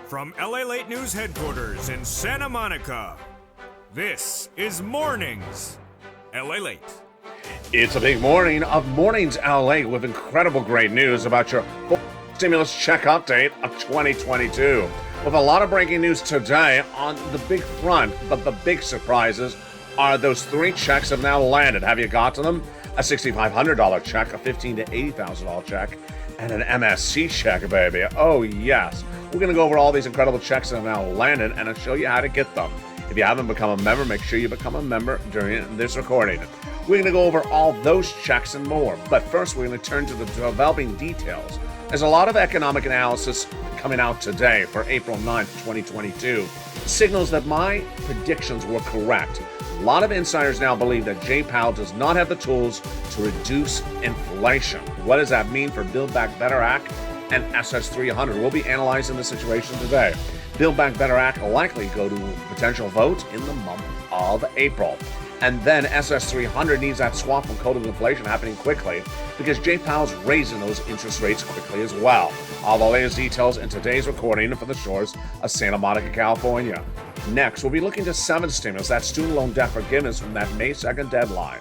From LALATE News Headquarters in Santa Monica, this is Mornings LALATE. It's a big morning of Mornings LA with incredible great news about your stimulus check update of 2022. With a lot of breaking news today on the big front, but the big surprises are those three checks have now landed. Have you got to them? A $6,500 check, a $15,000 to $80,000 check, and an MSC check, baby. Oh, yes. We're going to go over all these incredible checks that have now landed, and I'll show you how to get them. If you haven't become a member, make sure you become a member during this recording. We're going to go over all those checks and more. But first, we're going to turn to the developing details. There's a lot of economic analysis coming out today for April 9th, 2022. Signals that my predictions were correct. A lot of insiders now believe that Jay Powell does not have the tools to reduce inflation. What does that mean for Build Back Better Act and SS300? We'll be analyzing the situation today. Build Back Better Act will likely go to potential vote in the month of April. And then SS300 needs that swap from code of inflation happening quickly because Jay Powell's raising those interest rates quickly as well. All the latest details in today's recording from the shores of Santa Monica, California. Next, we'll be looking to 7 stimulus, that student loan debt forgiveness from that May 2nd deadline.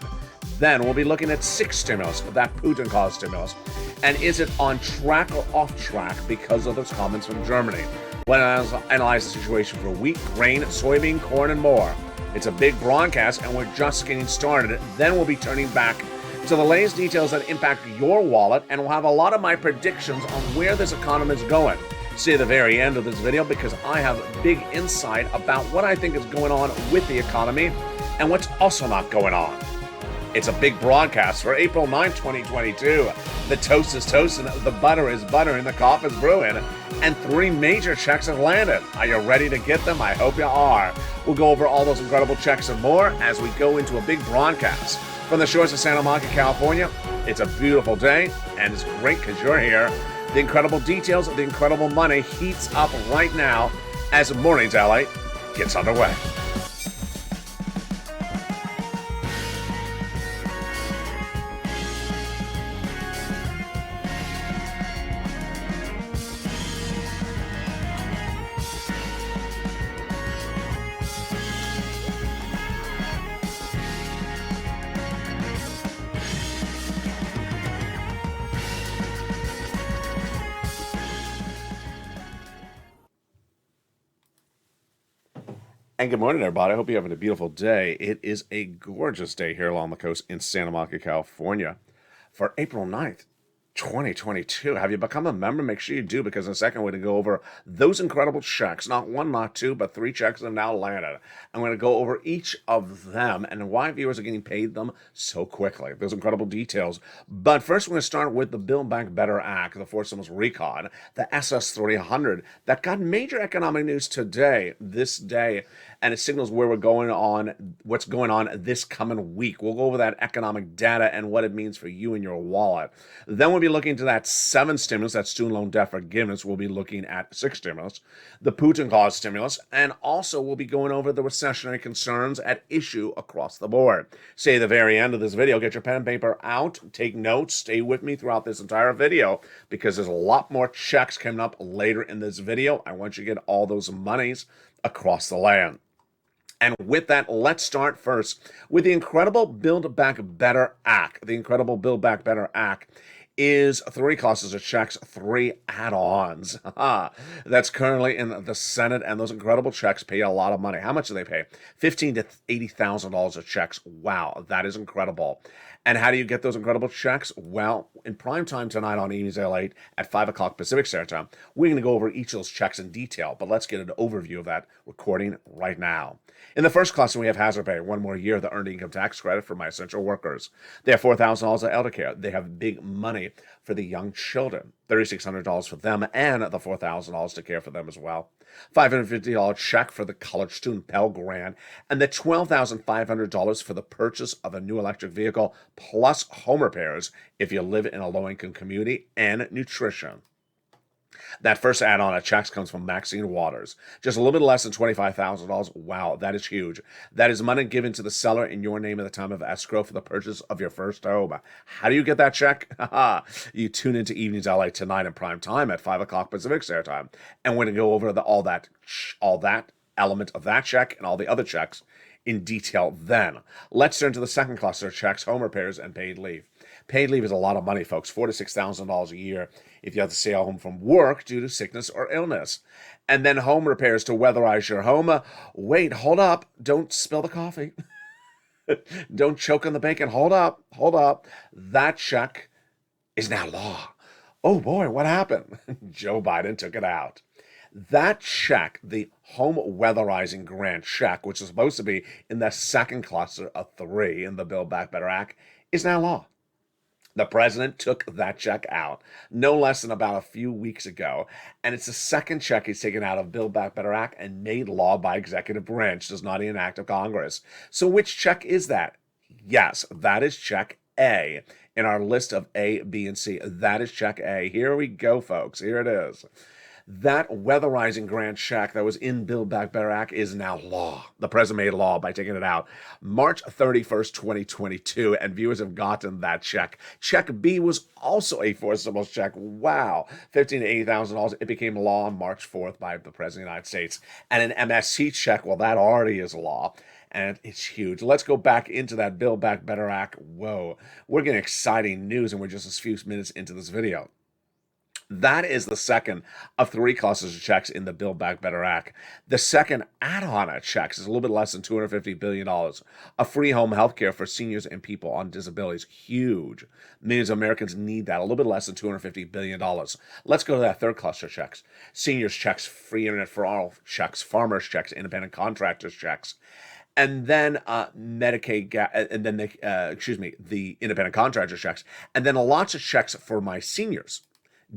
Then we'll be looking at 6 stimulus, that Putin-caused stimulus. And is it on track or off track because of those comments from Germany? We'll analyze the situation for wheat, grain, soybean, corn, and more. It's a big broadcast, and we're just getting started. Then we'll be turning back to the latest details that impact your wallet, and we'll have a lot of my predictions on where this economy is going. See at the very end of this video because I have big insight about what I think is going on with the economy and what's also not going on. It's a big broadcast for April 9, 2022. The toast is toasting, the butter is buttering, the coffee is brewing, and 3 major checks have landed. Are you ready to get them? I hope you are. We'll go over all those incredible checks and more as we go into a big broadcast. From the shores of Santa Monica, California, it's a beautiful day, and it's great because you're here. The incredible details of the incredible money heats up right now as Mornings LA gets underway. And good morning, everybody. I hope you're having a beautiful day. It is a gorgeous day here along the coast in Santa Monica, California for April 9th, 2022. Have you become a member? Make sure you do, because in a second we're going to go over those incredible checks. Not 1, not 2, but 3 checks have now landed. I'm going to go over each of them and why viewers are getting paid them so quickly. Those incredible details. But first we're going to start with the Build Back Better Act, the Forced Stimulus Recon, the SS300, that got major economic news today, this day, and it signals where we're going on, what's going on this coming week. We'll go over that economic data and what it means for you and your wallet. Then we'll be looking to that 7 stimulus, that student loan debt forgiveness. We'll be looking at 6 stimulus, the Putin-caused stimulus, and also we'll be going over the recessionary concerns at issue across the board. Say at the very end of this video, get your pen and paper out, take notes, stay with me throughout this entire video because there's a lot more checks coming up later in this video. I want you to get all those monies across the land. And with that, let's start first with the incredible Build Back Better Act. The incredible Build Back Better Act is 3 classes of checks, 3 add-ons. That's currently in the Senate, and those incredible checks pay a lot of money. How much do they pay? $15,000 to $80,000 of checks. Wow, that is incredible. And how do you get those incredible checks? Well, in prime time tonight on Amy's LA at 5 o'clock Pacific Standard Time, we're going to go over each of those checks in detail, but let's get an overview of that recording right now. In the first class, we have Hazard Pay, 1 more year of the earned income tax credit for my essential workers. They have $4,000 of elder care. They have big money for the young children, $3,600 for them and the $4,000 to care for them as well. $550 check for the college student Pell Grant, and the $12,500 for the purchase of a new electric vehicle, plus home repairs if you live in a low-income community, and nutrition. That first add-on at checks comes from Maxine Waters. Just a little bit less than $25,000. Wow, that is huge. That is money given to the seller in your name at the time of escrow for the purchase of your first home. How do you get that check? You tune into Evenings LA tonight in prime time at 5 o'clock Pacific Standard Time. And we're going to go over all that element of that check and all the other checks in detail then. Let's turn to the second cluster of checks, home repairs and paid leave. Paid leave is a lot of money, folks, $4,000 to $6,000 a year if you have to stay home from work due to sickness or illness. And then home repairs to weatherize your home. Wait, hold up. Don't spill the coffee. Don't choke on the bacon. Hold up. That check is now law. Oh boy, what happened? Joe Biden took it out. That check, the home weatherizing grant check, which is supposed to be in the second cluster of 3 in the Build Back Better Act, is now law. The president took that check out no less than about a few weeks ago, and it's the second check he's taken out of Build Back Better Act and made law by executive branch, does not an act of Congress. So which check is that? Yes, that is check A in our list of A, B, and C. That is check A. Here we go, folks. Here it is. That weatherizing grant check that was in Build Back Better Act is now law. The president made law by taking it out March 31st, 2022, and viewers have gotten that check. Check B was also a fourth stimulus check. Wow. $15,000 to $80,000. It became law on March 4th by the President of the United States. And an MSC check, well, that already is law. And it's huge. Let's go back into that Build Back Better Act. Whoa. We're getting exciting news, and we're just a few minutes into this video. That is the second of 3 clusters of checks in the Build Back Better Act. The second add-on of checks is a little bit less than $250 billion. A free home health care for seniors and people on disabilities. Huge. Millions of Americans need that. A little bit less than $250 billion. Let's go to that third cluster of checks. Seniors checks, free internet for all checks, farmers checks, independent contractors checks. And then Medicaid, and then the independent contractor checks. And then lots of checks for my seniors.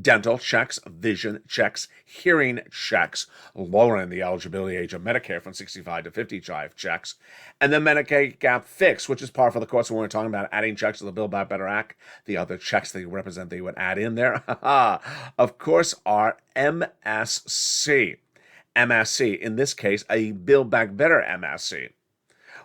Dental checks, vision checks, hearing checks, lowering the eligibility age of Medicare from 65 to 55 checks, and then Medicaid gap fix, which is par for the course when we're talking about adding checks to the Build Back Better Act. The other checks they represent they would add in there, of course, are MSC. MSC, in this case, a Build Back Better MSC,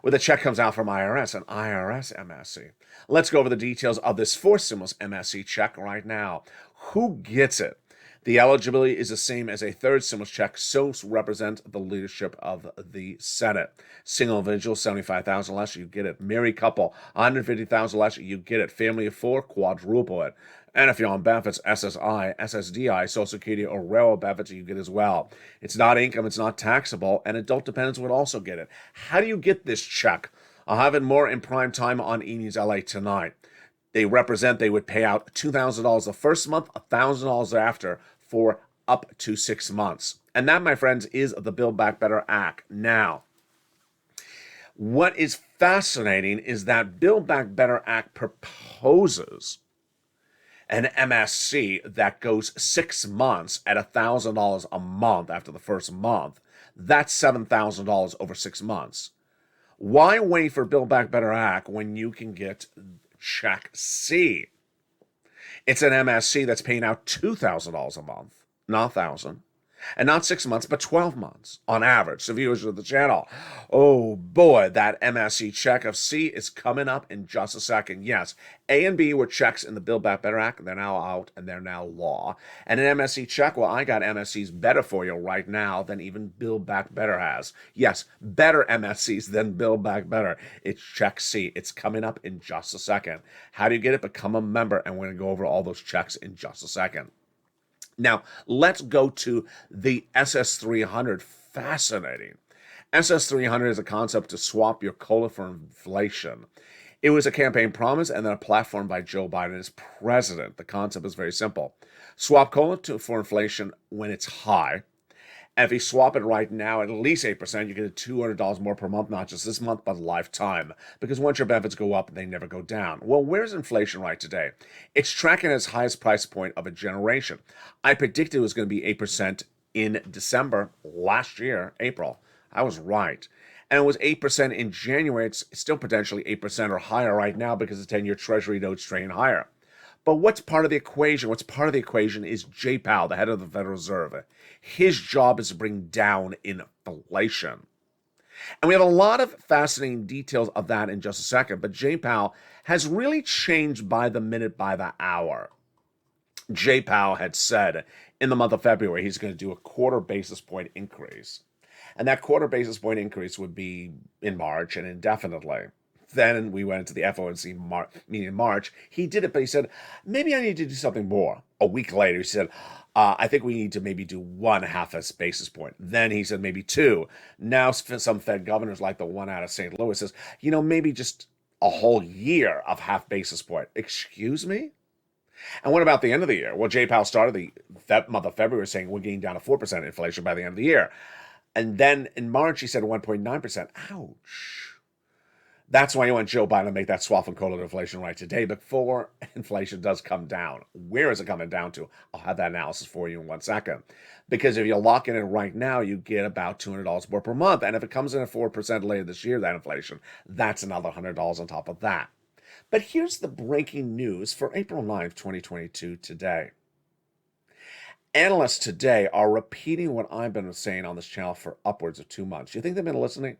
where the check comes out from IRS, an IRS MSC. Let's go over the details of this fourth stimulus MSC check right now. Who gets it? The eligibility is the same as a third stimulus check, so represent the leadership of the Senate. Single individual, $75,000 less, you get it. Married couple, $150,000 less, you get it. Family of 4, quadruple it. And if you're on benefits, SSI, SSDI, Social Security, or railroad benefits, you get as well. It's not income, it's not taxable, and adult dependents would also get it. How do you get this check? I'll have it more in prime time on Evenings LA tonight. They would pay out $2,000 the first month, $1,000 after for up to 6 months. And that, my friends, is the Build Back Better Act. Now, what is fascinating is that Build Back Better Act proposes an MSC that goes 6 months at $1,000 a month after the first month. That's $7,000 over 6 months. Why wait for Build Back Better Act when you can get check C? It's an MSC that's paying out $2,000 a month, not $1,000, and not 6 months, but 12 months on average. So viewers of the channel, oh boy, that MSC check of C is coming up in just a second. Yes, A and B were checks in the Build Back Better Act, and they're now out, and they're now law. And an MSC check, well, I got MSCs better for you right now than even Build Back Better has. Yes, better MSCs than Build Back Better. It's check C. It's coming up in just a second. How do you get it? Become a member, and we're going to go over all those checks in just a second. Now, let's go to the SS300. Fascinating. SS300 is a concept to swap your COLA for inflation. It was a campaign promise and then a platform by Joe Biden as president. The concept is very simple. Swap COLA for inflation when it's high. And if you swap it right now at least 8%, you get $200 more per month, not just this month, but lifetime. Because once your benefits go up, they never go down. Well, where's inflation right today? It's tracking its highest price point of a generation. I predicted it was going to be 8% in December last year, April. I was right. And it was 8% in January. It's still potentially 8% or higher right now because the 10-year Treasury note's trading higher. But what's part of the equation? What's part of the equation is Jay Powell, the head of the Federal Reserve. His job is to bring down inflation. And we have a lot of fascinating details of that in just a second. But Jay Powell has really changed by the minute, by the hour. Jay Powell had said in the month of February he's going to do a quarter basis point increase. And that quarter basis point increase would be in March and indefinitely. Then we went into the FOMC meeting in March. He did it, but he said, maybe I need to do something more. A week later, he said, I think we need to maybe do 1/2 basis point. Then he said maybe 2. Now some Fed governors, like the one out of St. Louis, says, maybe just a whole year of 1/2 basis point. Excuse me? And what about the end of the year? Well, Jay Powell started the month of February saying we're getting down to 4% inflation by the end of the year. And then in March, he said 1.9%. Ouch. That's why you want Joe Biden to make that swap and call it inflation right today before inflation does come down. Where is it coming down to? I'll have that analysis for you in 1 second. Because if you lock it in right now, you get about $200 more per month. And if it comes in at 4% later this year, that inflation, that's another $100 on top of that. But here's the breaking news for April 9th, 2022 today. Analysts today are repeating what I've been saying on this channel for upwards of 2 months. You think they've been listening?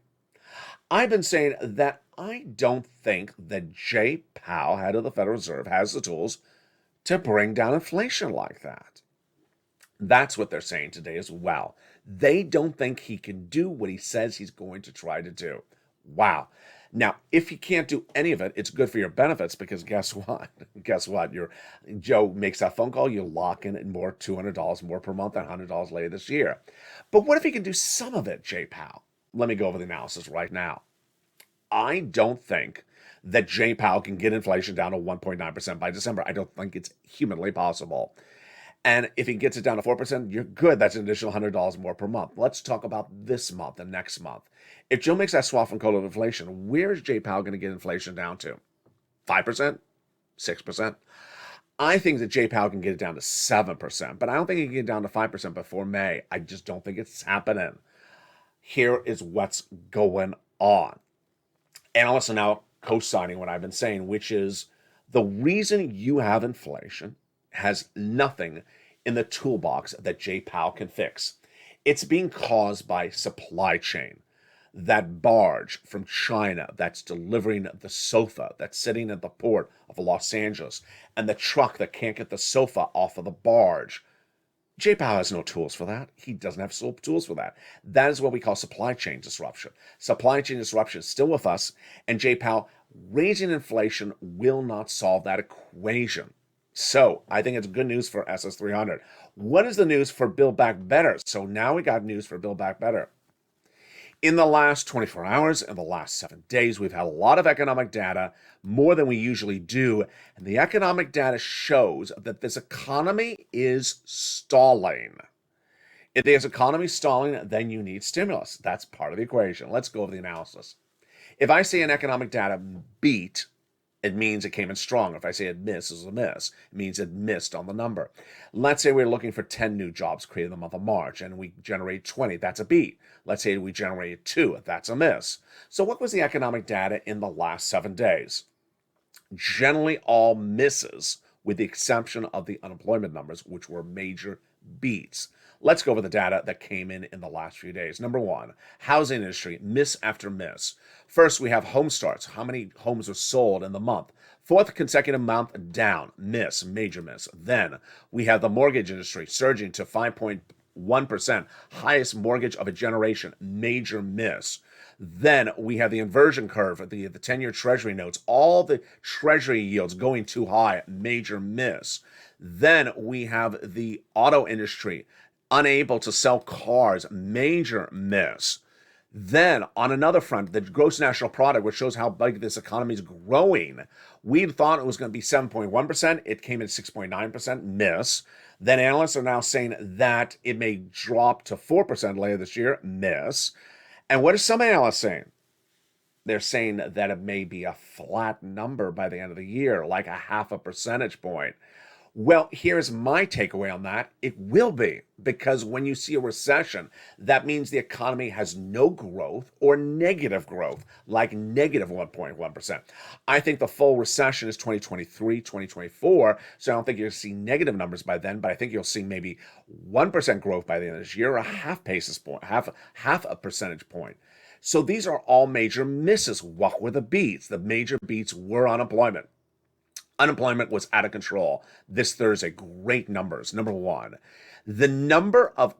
I've been saying that I don't think that Jay Powell, head of the Federal Reserve, has the tools to bring down inflation like that. That's what they're saying today as well. They don't think he can do what he says he's going to try to do. Wow. Now, if he can't do any of it, it's good for your benefits because guess what? Joe makes that phone call, you lock in more $200 more per month and $100 later this year. But what if he can do some of it, Jay Powell? Let me go over the analysis right now. I don't think that Jay Powell can get inflation down to 1.9% by December. I don't think it's humanly possible. And if he gets it down to 4%, you're good. That's an additional $100 more per month. Let's talk about this month and next month. If Joe makes that swap and call of inflation, where is Jay Powell going to get inflation down to? 5%? 6%? I think that Jay Powell can get it down to 7%, but I don't think he can get it down to 5% before May. I just don't think it's happening. Here is what's going on. Analysts are now co-signing what I've been saying, which is the reason you have inflation has nothing in the toolbox that Jay Powell can fix. It's being caused by supply chain. That barge from China that's delivering the sofa that's sitting at the port of Los Angeles and the truck that can't get the sofa off of the barge. Jay Powell has no tools for that. He doesn't have tools for that. That is what we call supply chain disruption. Supply chain disruption is still with us, and Jay Powell raising inflation will not solve that equation. So I think it's good news for SS300. What is the news for Build Back Better? So now we got news for Build Back Better. In the last 24 hours and the last 7 days, we've had a lot of economic data, more than we usually do. And the economic data shows that this economy is stalling. If there's economy stalling, then you need stimulus. That's part of the equation. Let's go over the analysis. If I say an economic data beat, it means it came in strong. If I say it misses, a miss. It means it missed on the number. Let's say we're looking for 10 new jobs created in the month of March, and we generate 20. That's a beat. Let's say we generated 2. That's a miss. So what was the economic data in the last 7 days? Generally all misses, with the exception of the unemployment numbers, which were major beats. Let's go over the data that came in the last few days. Number 1, housing industry, miss after miss. First, we have home starts. How many homes were sold in the month? 4th consecutive month down, miss, major miss. Then we have the mortgage industry surging to 5.1%, highest mortgage of a generation, major miss. Then we have the inversion curve, the 10-year treasury notes, all the treasury yields going too high, major miss. Then we have the auto industry, unable to sell cars, major miss. Then, on another front, the gross national product, which shows how big this economy is growing, we thought it was going to be 7.1%. It came in 6.9%, miss. Then analysts are now saying that it may drop to 4% later this year, miss. And what are some analysts saying? They're saying that it may be a flat number by the end of the year, like a 0.5 percentage point. Well, here's my takeaway on that. It will be, because when you see a recession, that means the economy has no growth or negative growth, like negative 1.1%. I think the full recession is 2023, 2024. So I don't think you'll see negative numbers by then, but I think you'll see maybe 1% growth by the end of this year, or a half a percentage point. So these are all major misses. What were the beats? The major beats were unemployment. Unemployment was out of control this Thursday. Great numbers. Number one, the number of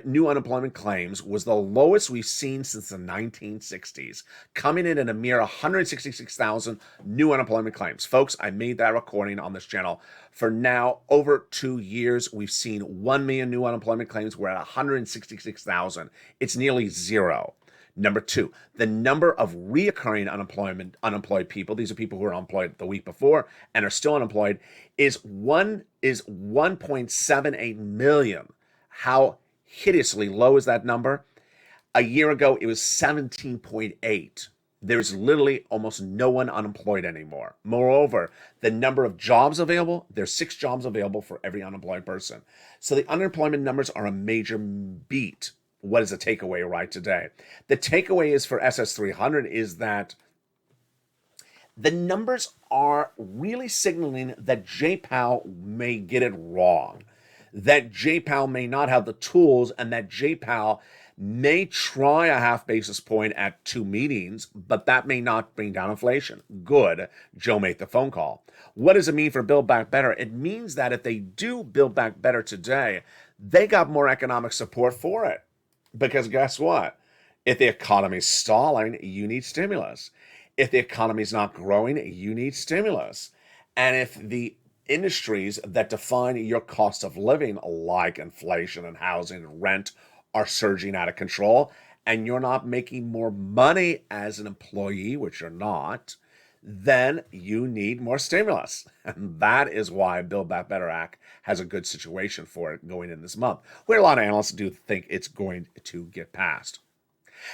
new unemployment claims was the lowest we've seen since the 1960s, coming in at a mere 166,000 new unemployment claims. Folks, I made that recording on this channel for now over 2 years. We've seen 1 million new unemployment claims. We're at 166,000. It's nearly zero. Number two, the number of reoccurring unemployed people, these are people who were unemployed the week before and are still unemployed, is 1.78 million. How hideously low is that number? A year ago, it was 17.8. There's literally almost no one unemployed anymore. Moreover, the number of jobs available, there's 6 jobs available for every unemployed person. So the unemployment numbers are a major beat. What is the takeaway right today? The takeaway is for SS300 is that the numbers are really signaling that Jay Powell may get it wrong, that Jay Powell may not have the tools, and that Jay Powell may try a half basis point at 2 meetings, but that may not bring down inflation. Good. Joe made the phone call. What does it mean for Build Back Better? It means that if they do Build Back Better today, they got more economic support for it. Because guess what? If the economy's stalling, you need stimulus. If the economy's not growing, you need stimulus. And if the industries that define your cost of living, like inflation and housing and rent, are surging out of control, and you're not making more money as an employee, which you're not, then you need more stimulus. And that is why Build Back Better Act has a good situation for it going in this month, where a lot of analysts do think it's going to get passed.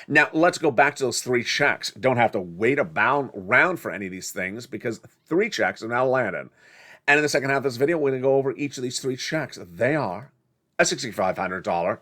Now, let's go back to those 3 checks. Don't have to wait around for any of these things, because 3 checks are now landed. And in the second half of this video, we're going to go over each of these 3 checks. They are a $6,500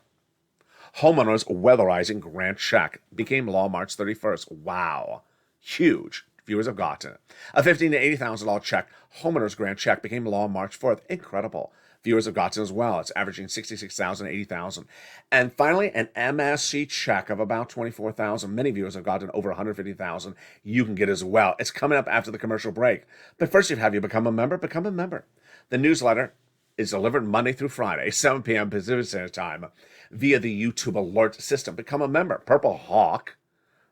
homeowners weatherizing grant check. Became law March 31st. Wow. Huge. Viewers have gotten it. A $15,000 to $80,000 check, homeowners grant check, became law March 4th. Incredible. Viewers have gotten as well. It's averaging $66,000 to $80,000. And finally, an MSC check of about $24,000. Many viewers have gotten over $150,000. You can get as well. It's coming up after the commercial break. But first, have you become a member? Become a member. The newsletter is delivered Monday through Friday, 7 p.m. Pacific Standard Time, via the YouTube alert system. Become a member. Purple Hawk,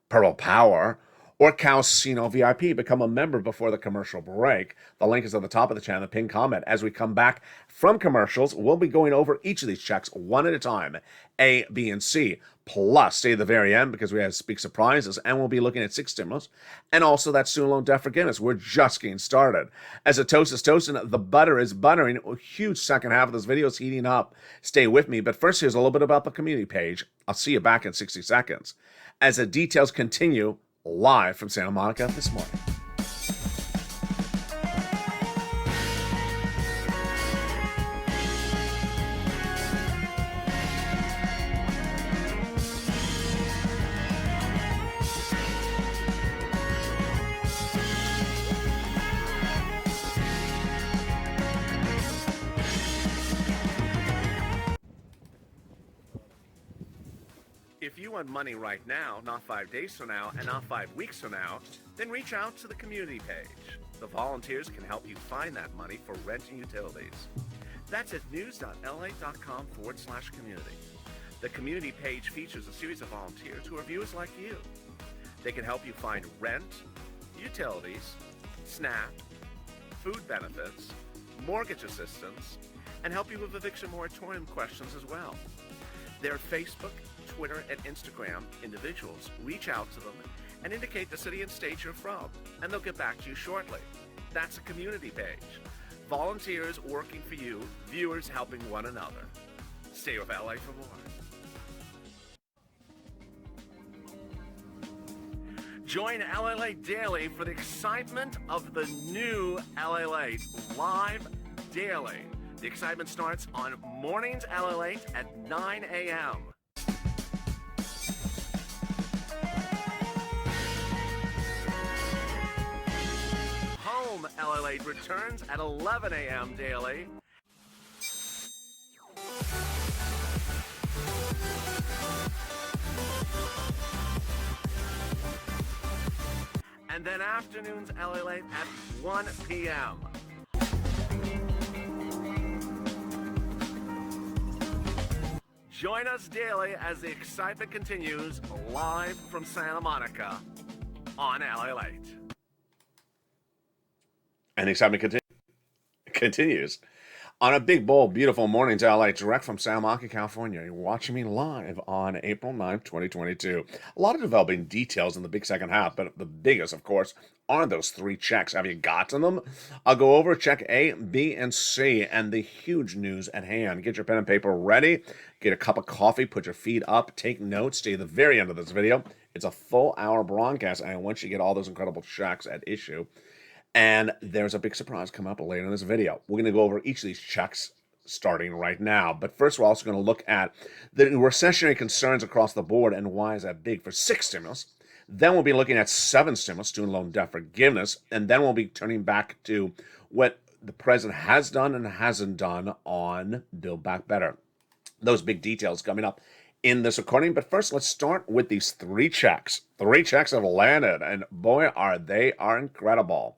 Purple Power, or Casino VIP. Become a member before the commercial break. The link is at the top of the channel, the pinned comment. As we come back from commercials, we'll be going over each of these checks one at a time, A, B, and C. Plus, stay at the very end because we have big surprises, and we'll be looking at 6 stimulus and also that student loan debt forgiveness. We're just getting started. As the toast is toasting, the butter is buttering. A huge second half of this video is heating up. Stay with me. But first, here's a little bit about the community page. I'll see you back in 60 seconds. As the details continue, live from Santa Monica this morning. If you want money right now, not 5 days from now, and not 5 weeks from now, then reach out to the community page. The volunteers can help you find that money for rent and utilities. That's at news.la.com/community. The community page features a series of volunteers who are viewers like you. They can help you find rent, utilities, SNAP, food benefits, mortgage assistance, and help you with eviction moratorium questions as well. Their Facebook, Twitter, and Instagram individuals reach out to them and indicate the city and state you're from, and they'll get back to you shortly. That's a community page. Volunteers working for you, viewers helping one another. Stay with LA for more. Join LALATE Daily for the excitement of the new LALATE live daily. The excitement starts on Mornings LALATE at 9 a.m. Home LALATE returns at 11 a.m. daily. And then afternoons LALATE at 1 p.m. Join us daily as the excitement continues live from Santa Monica on LALATE. And the excitement continues on a big, bold, beautiful Mornings LA, direct from Santa Monica, California. You're watching me live on April 9th, 2022. A lot of developing details in the big second half, but the biggest, of course, are those three checks. Have you gotten them? I'll go over check A, B, and C, and the huge news at hand. Get your pen and paper ready. Get a cup of coffee. Put your feet up. Take notes. Stay at the very end of this video. It's a full hour broadcast, and once you get all those incredible checks at issue, and there's a big surprise coming up later in this video. We're going to go over each of these checks starting right now. But first, we're also going to look at the recessionary concerns across the board and why is that big for 6 stimulus. Then we'll be looking at 7 stimulus, student loan debt forgiveness. And then we'll be turning back to what the president has done and hasn't done on Build Back Better. Those big details coming up in this recording. But first, let's start with these 3 checks. 3 checks have landed, and boy, are they incredible.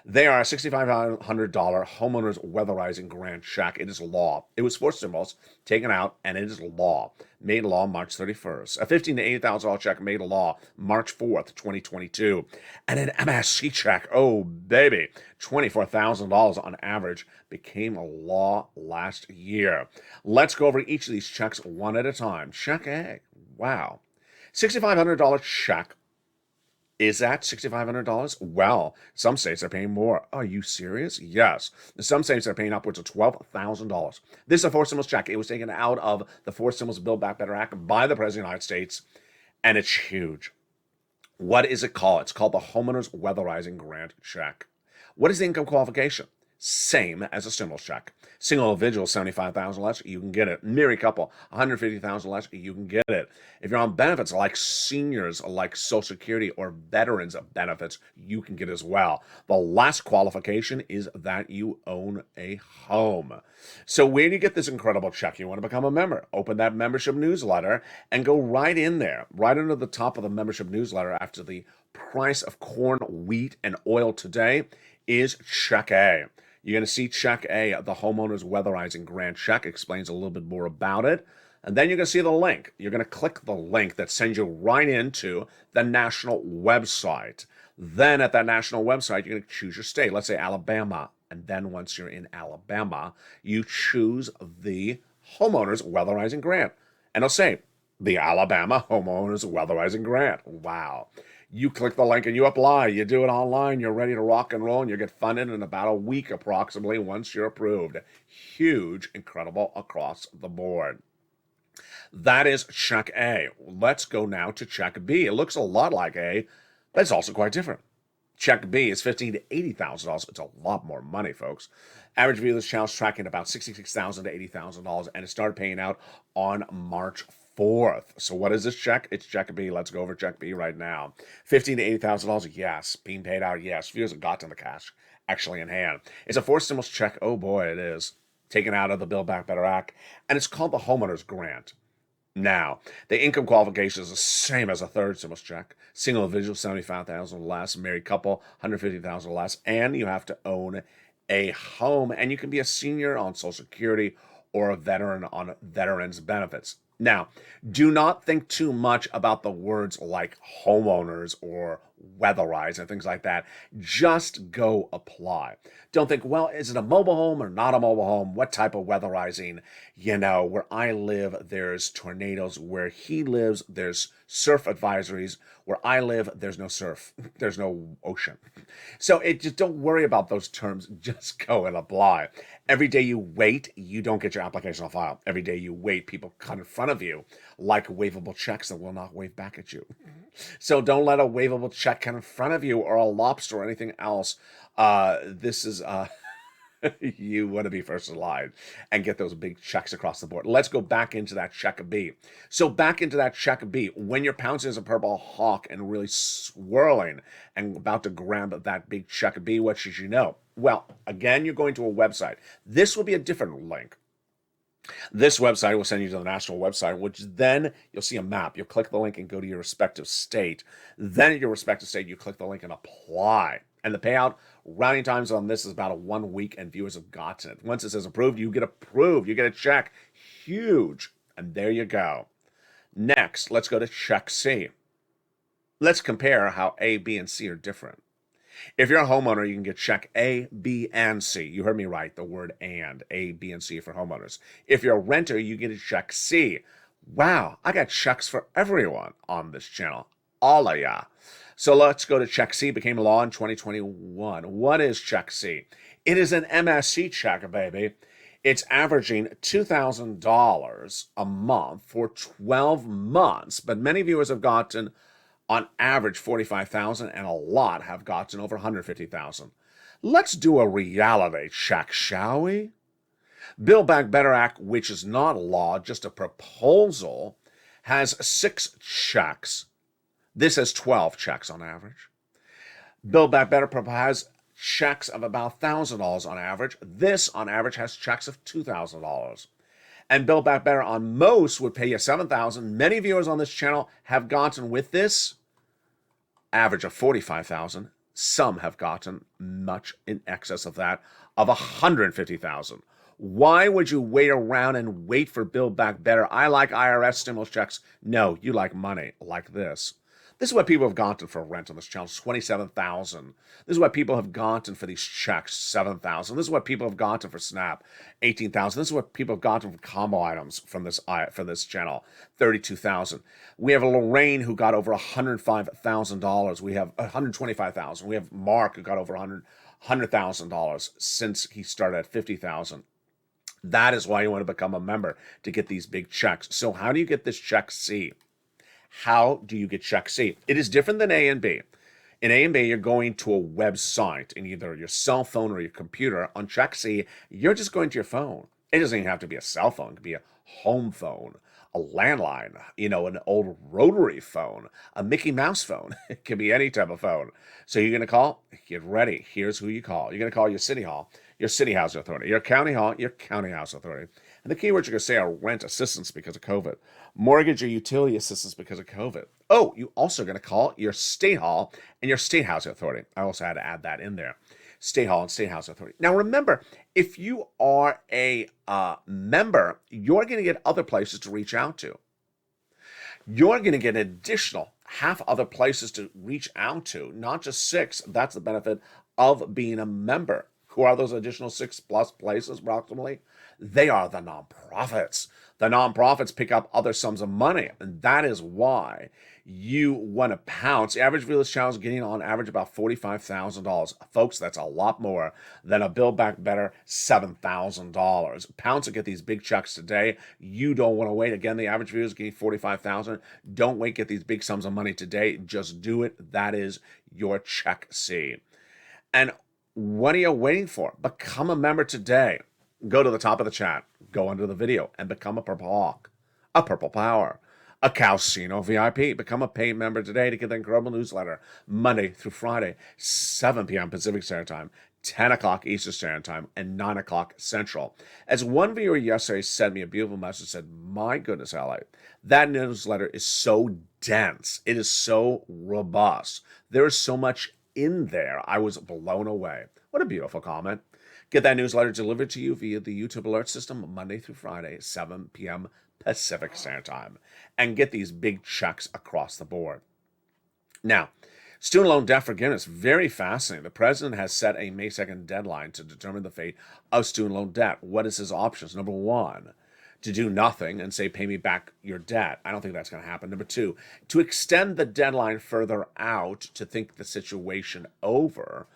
They are a $6,500 homeowners weatherizing grant check. It is law. It was 4 stimulus taken out, and it is law. Made law March 31st. A $15,000 to $80,000 check made law March 4th, 2022. And an MSC check, oh baby, $24,000 on average, became a law last year. Let's go over each of these checks one at a time. Check A. Wow. $6,500 check. Is that $6,500? Well, some states are paying more. Are you serious? Yes. Some states are paying upwards of $12,000. This is a 4 stimulus check. It was taken out of the 4 stimulus Build Back Better Act by the President of the United States, and it's huge. What is it called? It's called the Homeowners Weatherizing Grant Check. What is the income qualification? Same as a stimulus check. Single individual, $75,000 less, you can get it. Married couple, $150,000 less, you can get it. If you're on benefits like seniors, like Social Security or veterans benefits, you can get as well. The last qualification is that you own a home. So where do you get this incredible check? You want to become a member. Open that membership newsletter and go right in there, right under the top of the membership newsletter after the price of corn, wheat, and oil today is check A. You're going to see check A, the Homeowners Weatherizing Grant Check, explains a little bit more about it. And then you're going to see the link. You're going to click the link that sends you right into the national website. Then at that national website, you're going to choose your state. Let's say Alabama. And then once you're in Alabama, you choose the Homeowners Weatherizing Grant. And it'll say, the Alabama Homeowners Weatherizing Grant. Wow. You click the link and you apply. You do it online. You're ready to rock and roll, and you get funded in about a week approximately once you're approved. Huge, incredible across the board. That is check A. Let's go now to check B. It looks a lot like A, but it's also quite different. Check B is $15,000 to $80,000. It's a lot more money, folks. Average view of this channel is tracking about $66,000 to $80,000, and it started paying out on March 4th. So what is this check? It's check B. Let's go over check B right now. $15,000 to $80,000. Yes. Being paid out. Yes. Few hasn't gotten the cash actually in hand. It's a 4 stimulus check. Oh boy, it is. Taken out of the Build Back Better Act. And it's called the Homeowners Grant. Now, the income qualification is the same as a 3rd stimulus check. Single individual, $75,000 less. Married couple, $150,000 less. And you have to own a home. And you can be a senior on Social Security or a veteran on veterans benefits. Now, do not think too much about the words like homeowners or weatherize and things like that. Just go apply. Don't think, well, is it a mobile home or not a mobile home? What type of weatherizing? You know, where I live, there's tornadoes. Where he lives, there's surf advisories. Where I live, there's no surf. There's no ocean. So just don't worry about those terms. Just go and apply. Every day you wait, you don't get your application on file. Every day you wait, people come in front of you like waivable checks that will not wave back at you. So don't let a waivable check come in front of you or a lobster or anything else. This is You want to be first in line and get those big checks across the board. Let's go back into that check B. So back into that check B, when you're pouncing as a purple hawk and really swirling and about to grab that big check B, what should you know? Well, again, you're going to a website. This will be a different link. This website will send you to the national website, which then you'll see a map. You'll click the link and go to your respective state. Then at your respective state, you click the link and apply. And the payout, rounding times on this is about a 1 week, and viewers have gotten it. Once it says approved, you get approved. You get a check. Huge. And there you go. Next, let's go to check C. Let's compare how A, B, and C are different. If you're a homeowner, you can get check A, B, and C. You heard me right, the word and, A, B, and C for homeowners. If you're a renter, you get a check C. Wow, I got checks for everyone on this channel. All of ya. So let's go to check C. Became law in 2021. What is check C? It is an MSC check, baby. It's averaging $2,000 a month for 12 months, but many viewers have gotten on average $45,000, and a lot have gotten over $150,000. Let's do a reality check, shall we? Build Back Better Act, which is not a law, just a proposal, has 6 checks. This has 12 checks on average. Build Back Better has checks of about $1,000 on average. This, on average, has checks of $2,000. And Build Back Better on most would pay you $7,000. Many viewers on this channel have gotten with this average of $45,000. Some have gotten much in excess of that, of $150,000. Why would you wait around and wait for Build Back Better? I like IRS stimulus checks. No, you like money like this. This is what people have gotten for rent on this channel, $27,000. This is what people have gotten for these checks, $7,000. This is what people have gotten for Snap, $18,000. This is what people have gotten for combo items from this channel, $32,000. We have Lorraine who got over $105,000. We have $125,000. We have Mark who got over $100,000 since he started at $50,000. That is why you want to become a member, to get these big checks. So how do you get this check C? How do you get check C? It is different than A and B. In A and B, you're going to a website in either your cell phone or your computer. On check C, you're just going to your phone. It doesn't even have to be a cell phone. It could be a home phone, a landline, an old rotary phone, a Mickey Mouse phone. It could be any type of phone. So you're going to call? Get ready. Here's who you call. You're going to call your city hall, your city housing authority, your county hall, your county housing authority. And the keywords you're going to say are rent assistance because of COVID, mortgage or utility assistance because of COVID. Oh, you also going to call your state hall and your state housing authority. I also had to add that in there. State hall and state housing authority. Now remember, if you are a member, you're going to get other places to reach out to. You're going to get additional half other places to reach out to, not just 6. That's the benefit of being a member. Who are those additional 6+ places approximately? They are the nonprofits. The nonprofits pick up other sums of money, and that is why you want to pounce. The average view of this channel is getting on average about $45,000. Folks, that's a lot more than a Build Back Better $7,000. Pounce and get these big checks today. You don't want to wait. Again, the average view is getting $45,000. Don't wait, get these big sums of money today. Just do it. That is your check C. And what are you waiting for? Become a member today. Go to the top of the chat, go under the video, and become a Purple Hawk, a Purple Power, a Calcino VIP. Become a paid member today to get the incredible newsletter Monday through Friday, 7 p.m. Pacific Standard Time, 10 o'clock Eastern Standard Time, and 9 o'clock Central. As one viewer yesterday sent me a beautiful message, said, my goodness, LA, that newsletter is so dense. It is so robust. There is so much in there. I was blown away. What a beautiful comment. Get that newsletter delivered to you via the YouTube alert system Monday through Friday, 7 p.m. Pacific Standard Time, and get these big checks across the board. Now, student loan debt forgiveness, very fascinating. The president has set a May 2nd deadline to determine the fate of student loan debt. What is his options? Number 1, to do nothing and say, pay me back your debt. I don't think that's going to happen. Number 2, to extend the deadline further out to think the situation over.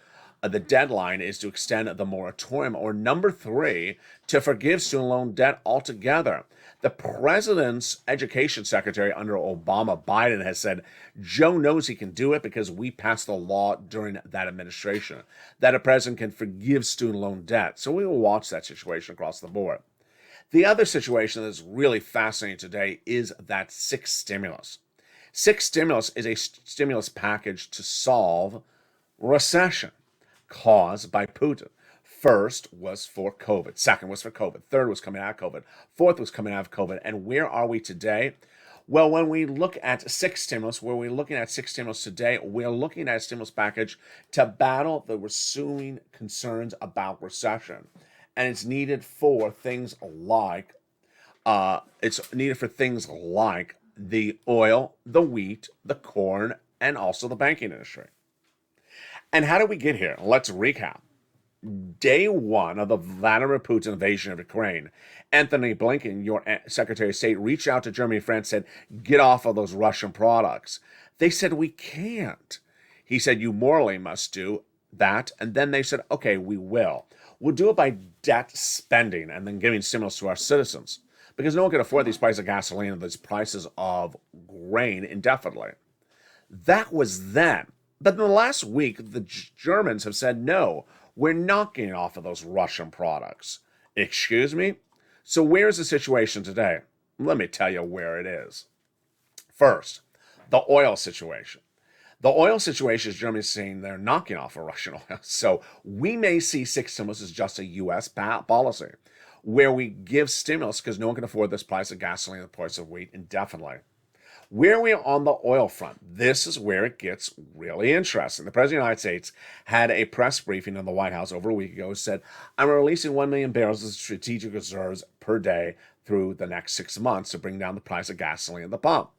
The deadline is to extend the moratorium, or number three, to forgive student loan debt altogether. The president's education secretary under Obama Biden has said Joe knows he can do it because we passed the law during that administration, that a president can forgive student loan debt. So we will watch that situation across the board. The other situation that's really fascinating today is that sixth stimulus. Sixth stimulus is a stimulus package to solve recession caused by Putin. First was for COVID. Second was for COVID. Third was coming out of COVID. Fourth was coming out of COVID. And where are we today? Well, when we look at sixth stimulus, where we're looking at sixth stimulus today, we're looking at a stimulus package to battle the ensuing concerns about recession. And it's needed for things like the oil, the wheat, the corn, and also the banking industry. And how did we get here? Let's recap. Day one of the Vladimir Putin invasion of Ukraine, Anthony Blinken, your Secretary of State, reached out to Germany and France, said, get off of those Russian products. They said, we can't. He said, you morally must do that. And then they said, okay, we will. We'll do it by debt spending and then giving stimulus to our citizens, because no one can afford these prices of gasoline and these prices of grain indefinitely. That was then. But in the last week, the Germans have said, no, we're not getting off of those Russian products. Excuse me? So where's the situation today? Let me tell you where it is. First, the oil situation. The oil situation is Germany saying they're knocking off of Russian oil. So we may see sixth stimulus as just a U.S. policy, where we give stimulus because no one can afford this price of gasoline and the price of wheat indefinitely. Where we are on the oil front, this is where it gets really interesting. The President of the United States had a press briefing in the White House over a week ago, said, I'm releasing 1 million barrels of strategic reserves per day through the next 6 months to bring down the price of gasoline at the pump.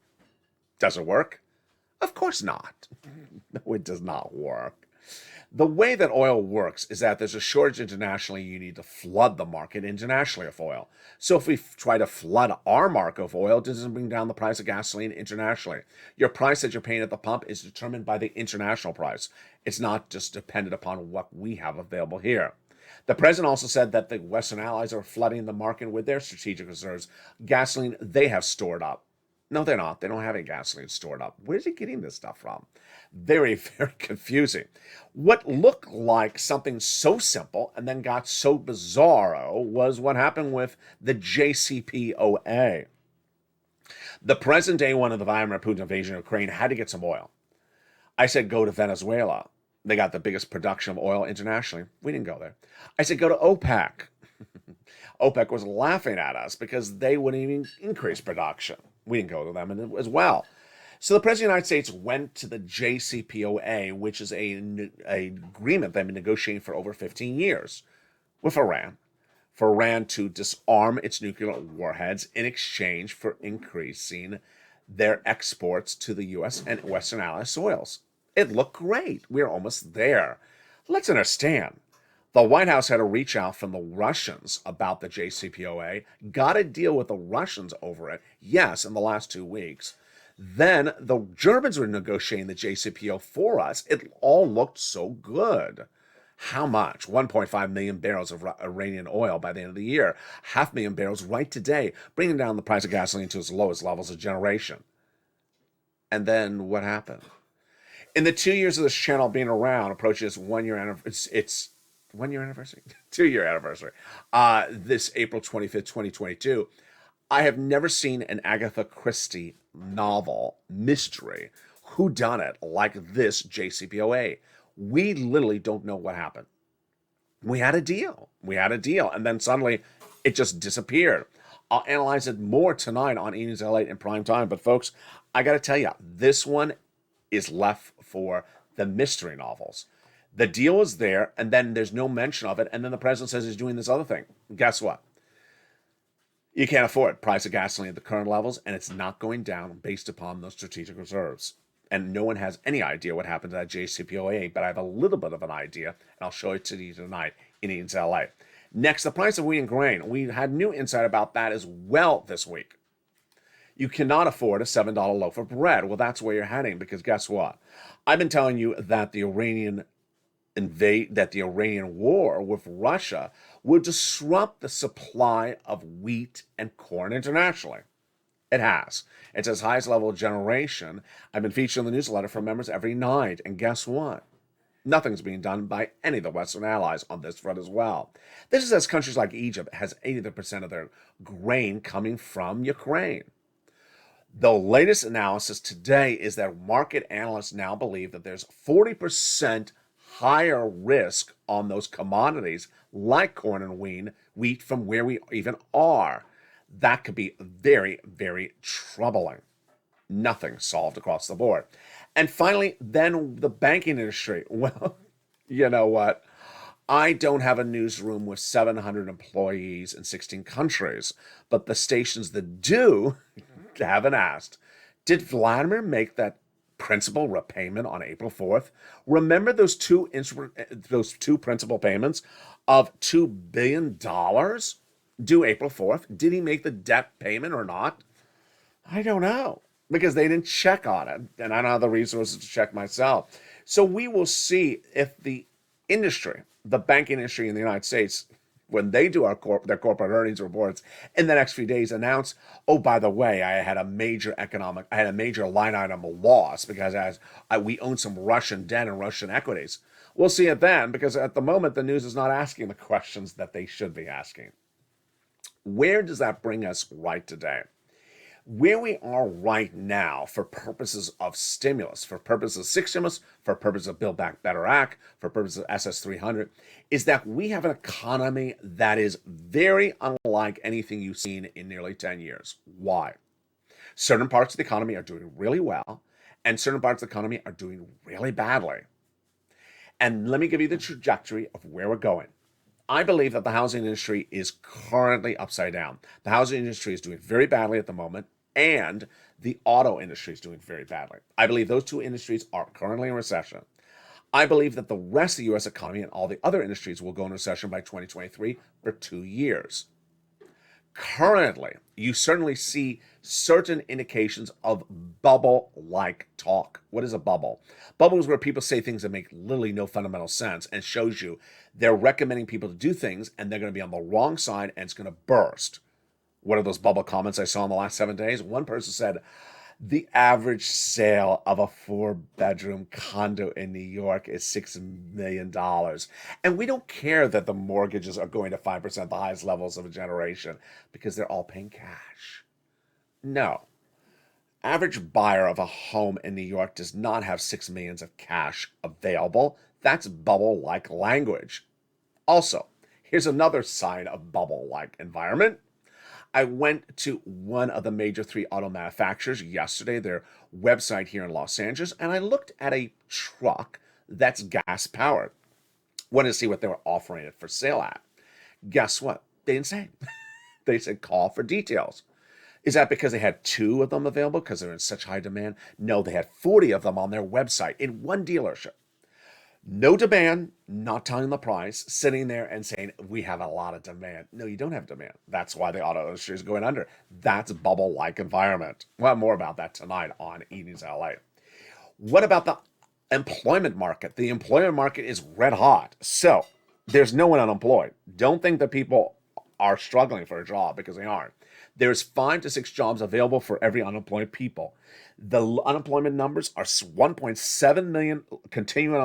Does it work? Of course not. No, it does not work. The way that oil works is that there's a shortage internationally. You need to flood the market internationally of oil. So if we try to flood our market of oil, it doesn't bring down the price of gasoline internationally. Your price that you're paying at the pump is determined by the international price. It's not just dependent upon what we have available here. The president also said that the Western allies are flooding the market with their strategic reserves. Gasoline they have stored up. No, they're not. They don't have any gasoline stored up. Where's he getting this stuff from? Very, very confusing. What looked like something so simple and then got so bizarro was what happened with the JCPOA. The present day one of the Vladimir Putin invasion of Ukraine had to get some oil. I said, go to Venezuela. They got the biggest production of oil internationally. We didn't go there. I said, go to OPEC. OPEC was laughing at us because they wouldn't even increase production. We didn't go to them as well. So the President of the United States went to the JCPOA, which is an agreement they've been negotiating for over 15 years with Iran, for Iran to disarm its nuclear warheads in exchange for increasing their exports to the U.S. and Western ally soils. It looked great. We're almost there. Let's understand. The White House had a reach out from the Russians about the JCPOA, got a deal with the Russians over it, yes, in the last 2 weeks. Then the Germans were negotiating the JCPOA for us. It all looked so good. How much? 1.5 million barrels of Iranian oil by the end of the year. 500,000 barrels right today, bringing down the price of gasoline to its lowest levels of generation. And then what happened? In the 2 years of this channel being around, approaching its 1 year anniversary, it's 1 year anniversary? 2 year anniversary. This April 25th, 2022. I have never seen an Agatha Christie novel, mystery, whodunit like this JCPOA. We literally don't know what happened. We had a deal. And then suddenly it just disappeared. I'll analyze it more tonight on Evenings LALATE in prime time. But folks, I got to tell you, this one is left for the mystery novels. The deal is there, and then there's no mention of it, and then the president says he's doing this other thing. Guess what? You can't afford it. Price of gasoline at the current levels, and it's not going down based upon those strategic reserves. And no one has any idea what happened to that JCPOA, but I have a little bit of an idea, and I'll show it to you tonight in Eden's LA. Next, the price of wheat and grain. We had new insight about that as well this week. You cannot afford a $7 loaf of bread. Well, that's where you're heading, because guess what? I've been telling you that the Iranian the Iranian war with Russia will disrupt the supply of wheat and corn internationally. It has. It's its highest level of generation. I've been featured in the newsletter for members every night, and guess what? Nothing's being done by any of the Western allies on this front as well. This is as countries like Egypt has 80% of their grain coming from Ukraine. The latest analysis today is that market analysts now believe that there's 40% higher risk on those commodities like corn and wheat from where we even are. That could be very, very troubling. Nothing solved across the board. And finally, then the banking industry. Well, you know what? I don't have a newsroom with 700 employees in 16 countries, but the stations that do haven't asked. Did Vladimir make that principal repayment on April 4th? Remember those two principal payments of $2 billion due April 4th? Did he make the debt payment or not? I don't know, because they didn't check on it, and I don't have the resources to check myself. So we will see if the industry, the banking industry in the United States, when they do their corporate earnings reports in the next few days, announce, oh, by the way, I had a major line item loss because we own some Russian debt and Russian equities. We'll see it then, because at the moment, the news is not asking the questions that they should be asking. Where does that bring us right today? Where we are right now for purposes of stimulus, for purposes of six stimulus, for purposes of Build Back Better Act, for purposes of SS 300, is that we have an economy that is very unlike anything you've seen in nearly 10 years. Why? Certain parts of the economy are doing really well, and certain parts of the economy are doing really badly. And let me give you the trajectory of where we're going. I believe that the housing industry is currently upside down. The housing industry is doing very badly at the moment, and the auto industry is doing very badly. I believe those two industries are currently in recession. I believe that the rest of the U.S. economy and all the other industries will go into recession by 2023 for 2 years. Currently, you certainly see certain indications of bubble-like talk. What is a bubble? Bubble is where people say things that make literally no fundamental sense and shows you they're recommending people to do things and they're going to be on the wrong side and it's going to burst. What are those bubble comments I saw in the last 7 days? One person said, the average sale of a 4-bedroom condo in New York is $6 million. And we don't care that the mortgages are going to 5%, the highest levels of a generation, because they're all paying cash. No. Average buyer of a home in New York does not have $6 million of cash available. That's bubble-like language. Also, here's another sign of bubble-like environment. I went to one of the major 3 auto manufacturers yesterday, their website here in Los Angeles, and I looked at a truck that's gas-powered. Wanted to see what they were offering it for sale at. Guess what? They didn't say. They said call for details. Is that because they had 2 of them available because they're in such high demand? No, they had 40 of them on their website in one dealership. No demand, not telling the price, sitting there and saying, we have a lot of demand. No, you don't have demand. That's why the auto industry is going under. That's bubble-like environment. We'll have more about that tonight on Evenings LA. What about the employment market? The employment market is red hot. So there's no one unemployed. Don't think that people are struggling for a job, because they aren't. There's 5 to 6 jobs available for every unemployed people. The unemployment numbers are 1.7 million continuing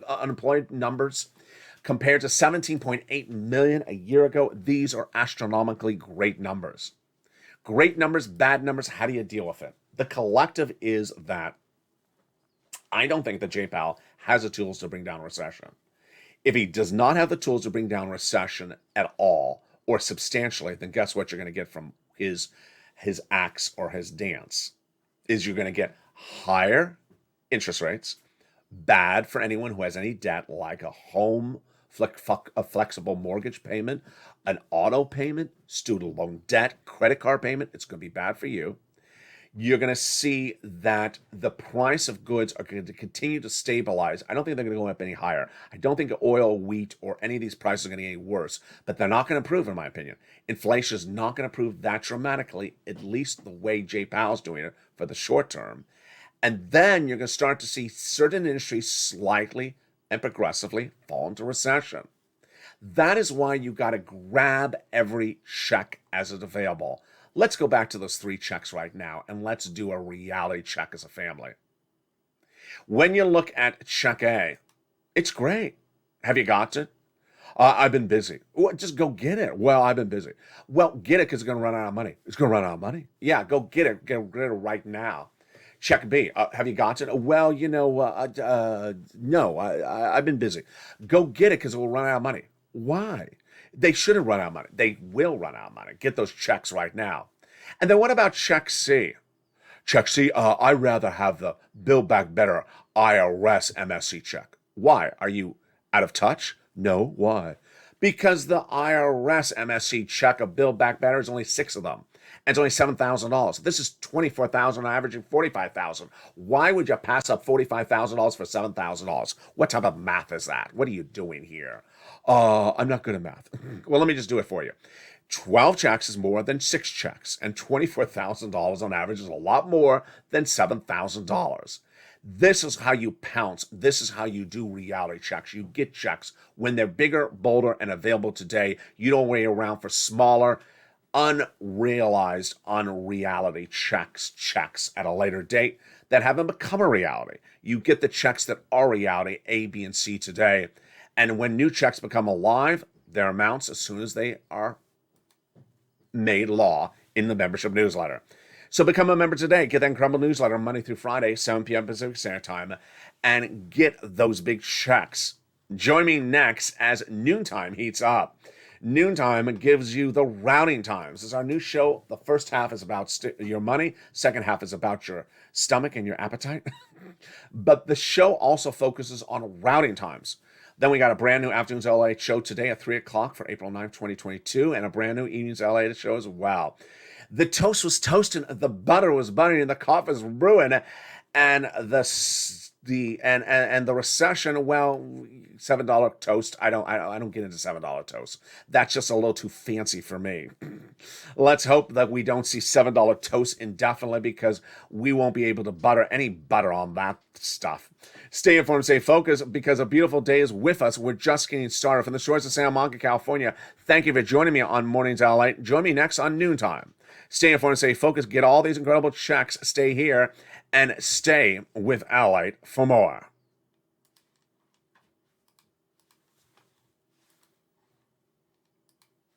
unemployed numbers compared to 17.8 million a year ago. These are astronomically great numbers. Great numbers, bad numbers, how do you deal with it? The collective is that I don't think that Jay Powell has the tools to bring down recession. If he does not have the tools to bring down recession at all or substantially, then guess what you're going to get from his acts or his dance is you're going to get higher interest rates, bad for anyone who has any debt, like a home, a flexible mortgage payment, an auto payment, student loan debt, credit card payment. It's going to be bad for you. You're going to see that the price of goods are going to continue to stabilize. I don't think they're going to go up any higher. I don't think oil, wheat, or any of these prices are going to get any worse, but they're not going to improve, in my opinion. Inflation is not going to improve that dramatically, at least the way Jay Powell's doing it for the short term. And then you're going to start to see certain industries slightly and progressively fall into recession. That is why you got to grab every check as it's available. Let's go back to those 3 checks right now, and let's do a reality check as a family. When you look at check A, it's great. Have you got it? I've been busy. Well, just go get it. Well, I've been busy. Well, get it because it's going to run out of money. It's going to run out of money. Yeah, go get it. Get it right now. Check B. Have you got it? Well, no, I've been busy. Go get it because it will run out of money. Why? They shouldn't run out of money. They will run out of money. Get those checks right now. And then what about check C? Check C, I'd rather have the Build Back Better IRS MSC check. Why? Are you out of touch? No. Why? Because the IRS MSC check of Build Back Better is only 6 of them. And it's only $7,000. This is $24,000, averaging $45,000. Why would you pass up $45,000 for $7,000? What type of math is that? What are you doing here? I'm not good at math. Well, let me just do it for you. 12 checks is more than 6 checks, and $24,000 on average is a lot more than $7,000. This is how you pounce. This is how you do reality checks. You get checks when they're bigger, bolder, and available today. You don't wait around for smaller, unrealized, unreality checks at a later date that haven't become a reality. You get the checks that are reality, A, B, and C today. And when new checks become alive, their amounts as soon as they are made law in the membership newsletter. So become a member today. Get that incredible newsletter Monday through Friday, 7 p.m. Pacific Standard Time, and get those big checks. Join me next as Noontime heats up. Noontime gives you the routing times. This is our new show. The first half is about your money. Second half is about your stomach and your appetite. But the show also focuses on routing times. Then we got a brand new Afternoons LA show today at 3 o'clock for April 9th, 2022, and a brand new Evenings LA show as well. The toast was toasting, the butter was buttering, and the coffee was brewing, and the recession, well, $7 toast. I don't get into $7 toast. That's just a little too fancy for me. Let's hope that we don't see $7 toast indefinitely, because we won't be able to butter any butter on that stuff. Stay informed, stay focused, because a beautiful day is with us. We're just getting started. From the shores of Santa Monica, California, thank you for joining me on Mornings LALATE. Join me next on Noontime. Stay informed, stay focused, get all these incredible checks, stay here, and stay with LALATE for more.